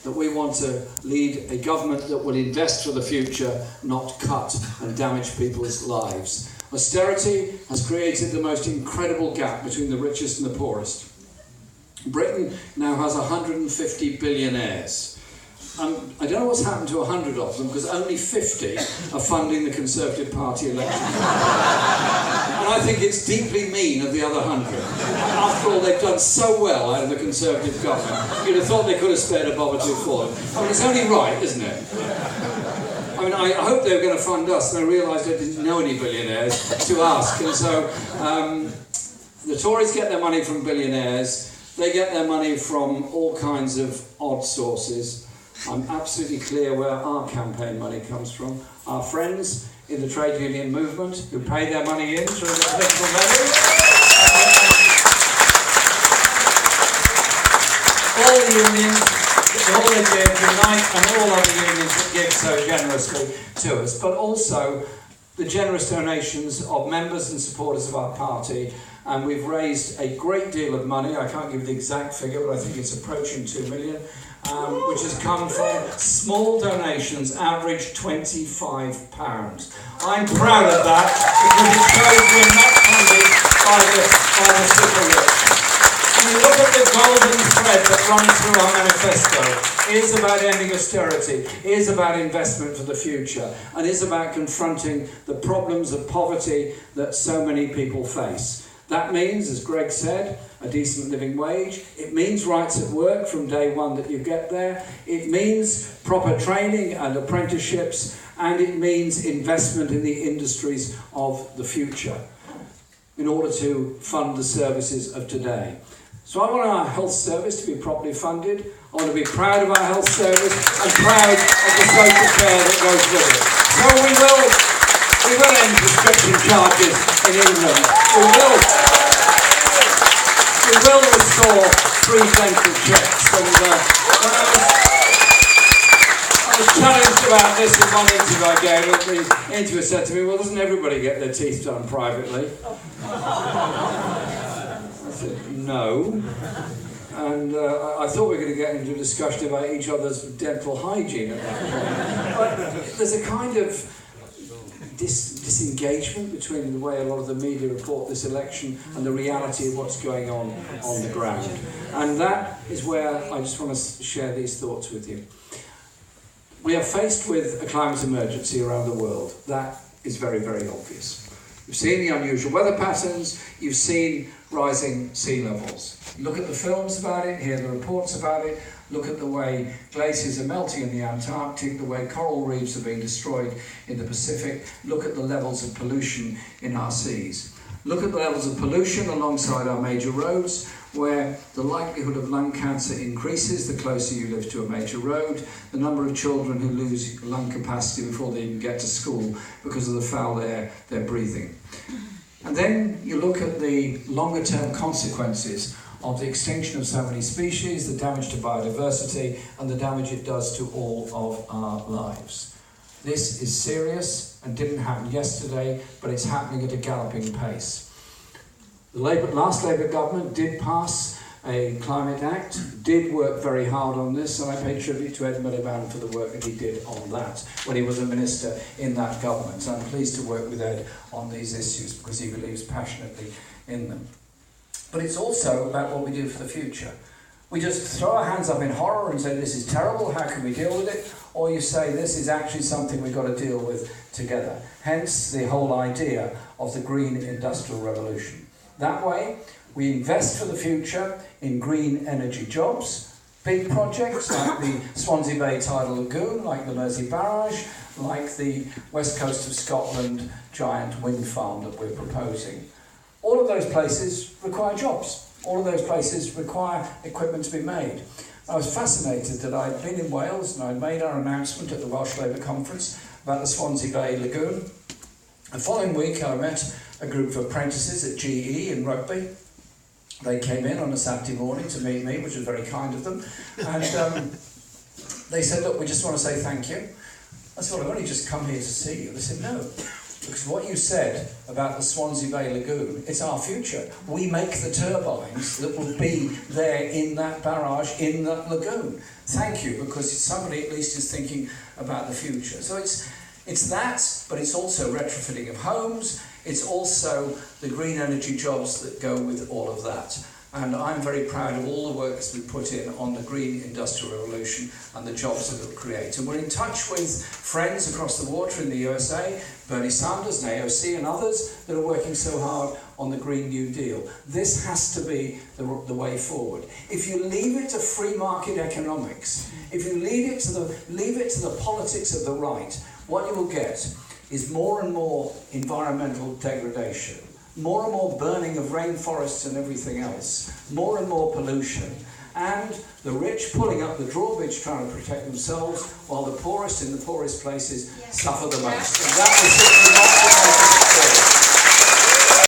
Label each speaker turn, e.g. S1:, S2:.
S1: that we want to lead a government that will invest for the future, not cut and damage people's lives. Austerity has created the most incredible gap between the richest and the poorest. Britain now has 150 billionaires. I don't know what's happened to 100 of them, because only 50 are funding the Conservative Party election. And I think it's deeply mean of the other 100. After all, they've done so well out of the Conservative government. You'd have thought they could have spared a bob or two for them. I mean, it's only right, isn't it? I mean, I hope they were going to fund us, and I realised I didn't know any billionaires to ask. And so the Tories get their money from billionaires. They get their money from all kinds of odd sources. I'm absolutely clear where our campaign money comes from. Our friends in the trade union movement who pay their money in through the political levy. All the unions, all they give, Unite and all other unions that give so generously to us, but also the generous donations of members and supporters of our party. And we've raised a great deal of money. I can't give you the exact figure, but I think it's approaching 2 million, which has come from small donations, average £25. I'm proud of that, because it shows we're not funded by the super rich. When you look at the golden thread that runs through our manifesto, it is about ending austerity, it is about investment for the future, and it is about confronting the problems of poverty that so many people face. That means, as Greg said, a decent living wage. It means rights at work from day one that you get there. It means proper training and apprenticeships, and it means investment in the industries of the future in order to fund the services of today. So I want our health service to be properly funded. I want to be proud of our health service and proud of the social care that goes with it. So we will end prescription charges in England. We will restore free dental checks. And when I was challenged about this in one interview I gave, the interviewer said to me, "Well, doesn't everybody get their teeth done privately?" I said, "No." And I thought we were going to get into a discussion about each other's dental hygiene at that point. But there's a kind of disengagement between the way a lot of the media report this election and the reality of what's going on the ground. And that is where I just want to share these thoughts with you. We are faced with a climate emergency around the world. That is very, very obvious. You've seen the unusual weather patterns, you've seen rising sea levels. Look at the films about it, hear the reports about it, look at the way glaciers are melting in the Antarctic, the way coral reefs are being destroyed in the Pacific, look at the levels of pollution in our seas. Look at the levels of pollution alongside our major roads, where the likelihood of lung cancer increases the closer you live to a major road, the number of children who lose lung capacity before they even get to school because of the foul air they're breathing. And then you look at the longer term consequences of the extinction of so many species, the damage to biodiversity, and the damage it does to all of our lives. This is serious and didn't happen yesterday, but it's happening at a galloping pace. The last Labour government did pass a Climate Act, did work very hard on this, and I pay tribute to Ed Miliband for the work that he did on that when he was a minister in that government. So I'm pleased to work with Ed on these issues because he believes passionately in them. But it's also about what we do for the future. We just throw our hands up in horror and say, this is terrible, how can we deal with it? Or you say, this is actually something we've got to deal with together. Hence the whole idea of the green industrial revolution. That way, we invest for the future in green energy jobs, big projects like the Swansea Bay Tidal Lagoon, like the Mersey Barrage, like the west coast of Scotland giant wind farm that we're proposing. All of those places require jobs. All of those places require equipment to be made. I was fascinated that I'd been in Wales and I'd made our announcement at the Welsh Labour Conference about the Swansea Bay Lagoon. The following week I met a group of apprentices at GE in Rugby. They came in on a Saturday morning to meet me, which was very kind of them. And they said, look, we just want to say thank you. I said, well, I've only just come here to see you. They said, no. Because what you said about the Swansea Bay Lagoon, it's our future. We make the turbines that will be there in that barrage, in that lagoon. thank you, because somebody at least is thinking about the future. So it's that, but it's also retrofitting of homes. It's also the green energy jobs that go with all of that. And I'm very proud of all the work that's been put in on the green industrial revolution and the jobs that it will create. And we're in touch with friends across the water in the USA, Bernie Sanders and AOC and others that are working so hard on the Green New Deal. This has to be the way forward. If you leave it to free market economics, if you leave it to the politics of the right, what you will get is more and more environmental degradation, more and more burning of rainforests and everything else, more and more pollution, and the rich pulling up the drawbridge trying to protect themselves, while the poorest in the poorest places suffer the most. And that is simply not the way